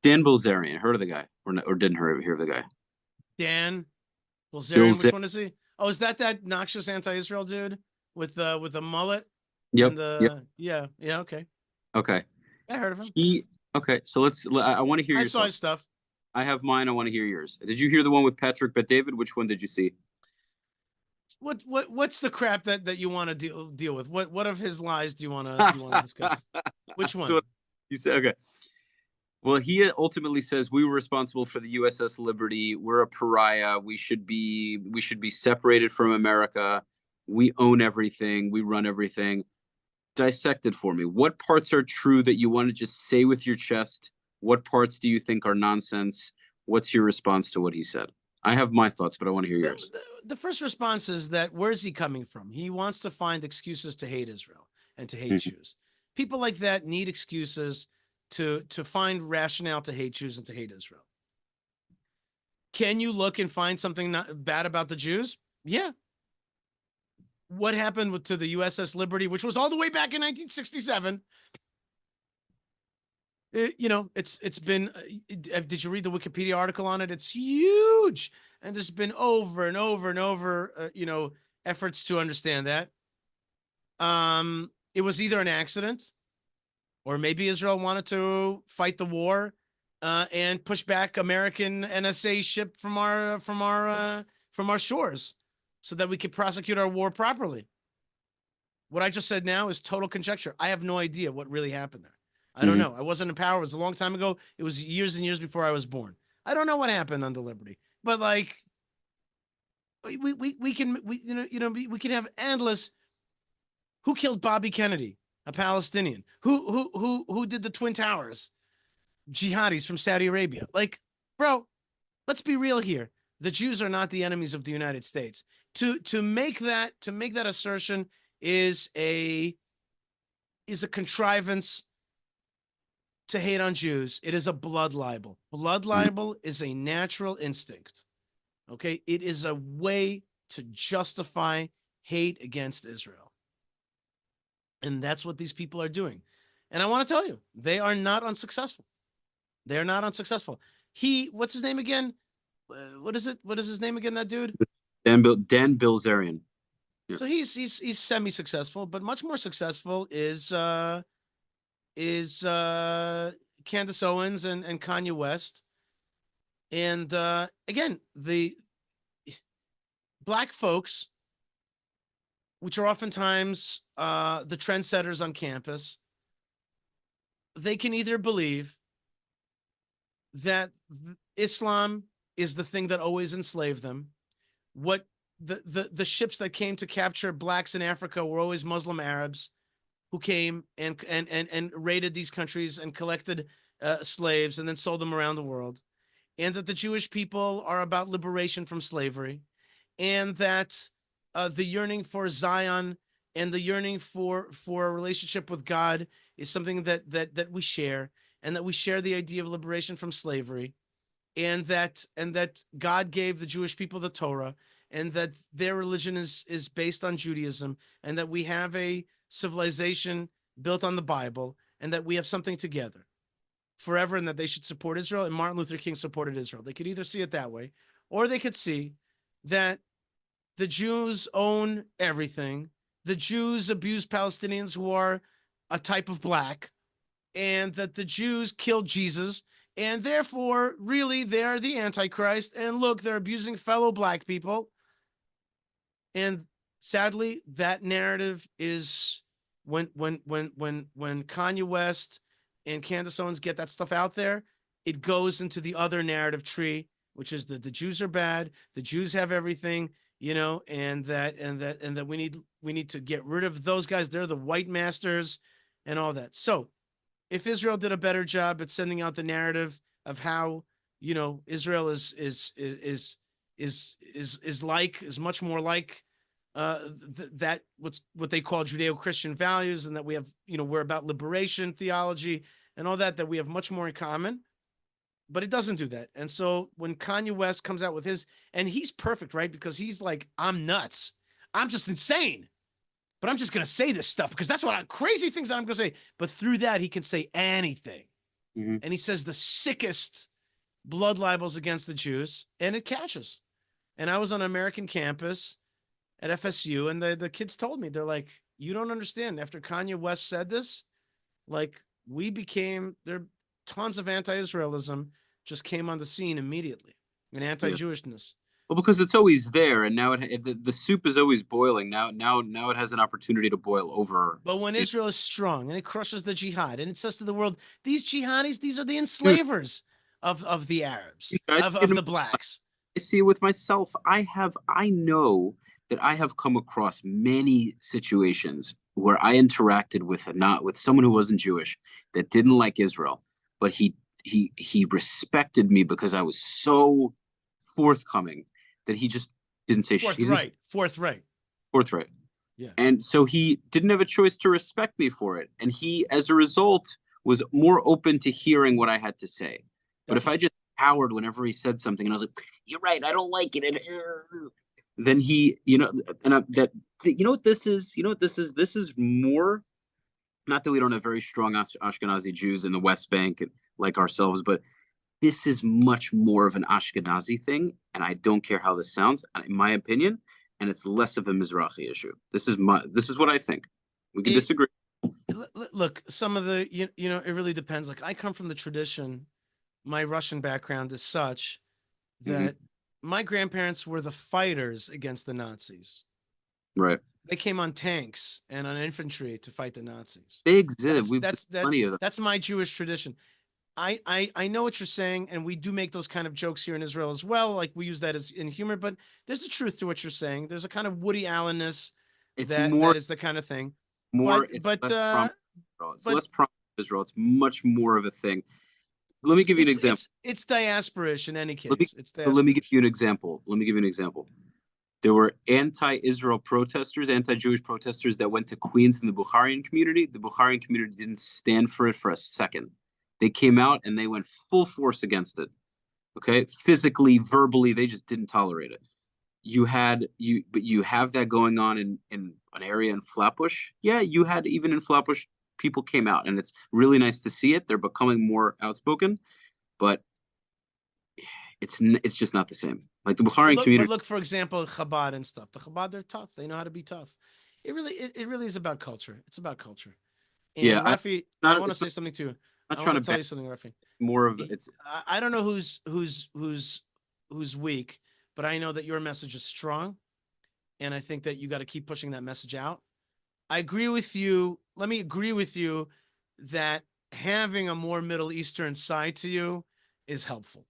Dan Bilzerian. Heard of the guy or didn't hear of the guy? Dan Bilzerian, which Bilzer. one is he? Oh, is that noxious anti-Israel dude with the mullet Yep. and Yep. the yeah, okay. Okay. I heard of him. He. Okay. So I want to hear I your saw thoughts. his stuff. I have mine. I want to hear yours. Did you hear the one with Patrick Bet David? Which one did you see? What's the crap that you want to deal with? What of his lies do you want to discuss? Which So one? you said okay. Well, he ultimately says we were responsible for the USS Liberty. We're a pariah. We should be separated from America. We own everything. We run everything. Dissect it for me. What parts are true that you want to just say with your chest? What parts do you think are nonsense? What's your response to what he said? I have my thoughts, but I want to hear yours. The first response is that where's he coming from? He wants to find excuses to hate Israel and to hate Mhm. Jews. People like that need excuses to find rationale to hate Jews and to hate Israel. Can you look and find something not bad about the Jews? Yeah. What happened to the USS Liberty, which was all the way back in 1967? It's been. Did you read the Wikipedia article on it? It's huge, and there's been over and over and over, efforts to understand that. It was either an accident, or maybe Israel wanted to fight the war, and push back American NSA ship from our shores, so that we could prosecute our war properly. What I just said now is total conjecture. I have no idea what really happened there. I don't Mhm. know. I wasn't in power. It was a long time ago. It was years and years before I was born. I don't know what happened on the Liberty, but like we can we can have endless. Who killed Bobby Kennedy? A Palestinian. Who did the Twin Towers? Jihadis from Saudi Arabia. Like, bro, let's be real here. The Jews are not the enemies of the United States. To make that assertion is a contrivance to hate on Jews. It is a blood libel. Blood Mhm. libel is a natural instinct. Okay, it is a way to justify hate against Israel, and that's what these people are doing. And I want to tell you, they are not unsuccessful. They are not unsuccessful. What's his name again? What is it? What is his name again? That dude. Dan Bilzerian. Yeah. So he's semi-successful, but much more successful is Candace Owens and Kanye West. And again, the black folks, which are oftentimes the trendsetters on campus, they can either believe that Islam is the thing that always enslaved them. What the ships that came to capture blacks in Africa were always Muslim Arabs who came and raided these countries and collected slaves and then sold them around the world, and that the Jewish people are about liberation from slavery, and that the yearning for Zion and the yearning for a relationship with God is something that we share, and that we share the idea of liberation from slavery, and that God gave the Jewish people the Torah, and that their religion is based on Judaism, and that we have a civilization built on the Bible, and that we have something together forever, and that they should support Israel. And Martin Luther King supported Israel. They could either see it that way, or they could see that the Jews own everything. The Jews abuse Palestinians who are a type of black, and that the Jews killed Jesus, and therefore, really, they're the Antichrist. And look, they're abusing fellow black people. And sadly, that narrative is when Kanye West and Candace Owens get that stuff out there, it goes into the other narrative tree, which is that the Jews are bad, the Jews have everything, and that we need to get rid of those guys. They're the white masters and all that. So if Israel did a better job at sending out the narrative of how Israel is much more like that what they call Judeo-Christian values, and that we have we're about liberation theology and all that we have much more in common. But it doesn't do that. And so when Kanye West comes out with his, and he's perfect, right? Because he's like, I'm nuts, I'm just insane, but I'm just gonna say this stuff because that's what crazy things that I'm gonna say. But through that, he can say anything. and he says the sickest blood libels against the Jews, and it catches. And I was on an American campus at FSU, and the kids told me, they're like, you don't understand. After Kanye West said this, like, there tons of anti-Israelism just came on the scene immediately, and Yeah. anti-Jewishness. Well, because it's always there, and now the soup is always boiling. Now it has an opportunity to boil over. But when Israel is strong and it crushes the jihad, and it says to the world, these jihadis, these are the Dude, enslavers of the Arabs, I see of the blacks. it with myself. I know that I have come across many situations where I interacted with not with someone who wasn't Jewish that didn't like Israel, but he respected me because I was so forthcoming that he just didn't say he didn't say Forthright. forthright. Yeah. And so he didn't have a choice to respect me for it. And he, as a result, was more open to hearing what I had to say. But if I just cowered whenever he said something and I was like, you're right, I don't like it. Then he, and you know what this is? You know what this is? This is more, not that we don't have very strong Ashkenazi Jews in the West Bank like ourselves, but this is much more of an Ashkenazi thing. And I don't care how this sounds, in my opinion, and it's less of a Mizrahi issue. This is what I think. We can disagree. Look, some of the it really depends. Like, I come from the tradition. My Russian background is such that my grandparents were the fighters against the Nazis. Right. They came on tanks and on infantry to fight the Nazis. They exist. That's my Jewish tradition. I know what you're saying, and we do make those kind of jokes here in Israel as well. Like, we use that as in humor, but there's a truth to what you're saying. There's a kind of Woody Allenness that is the kind of thing. It's less prominent in Israel. It's much more of a thing. Let me give you an example. It's diaspora-ish in any case. Let me give you an example. There were anti-Israel protesters, anti-Jewish protesters that went to Queens in the Bukharian community. The Bukharian community didn't stand for it for a second. They came out and they went full force against it. Okay, physically, verbally, they just didn't tolerate it. But you have that going on in an area in Flatbush. Yeah, you had even in Flatbush, people came out, and it's really nice to see it. They're becoming more outspoken, but it's just not the same. Like the Bukharian community. But look, for example, Chabad and stuff. The Chabad, they're tough. They know how to be tough. It really is about culture. It's about culture. And yeah, Rafi, I want to say something too. I want to tell you something, Rafi. More of it's. I don't know who's weak, but I know that your message is strong, and I think that you got to keep pushing that message out. I agree with you. Let me agree with you that having a more Middle Eastern side to you is helpful.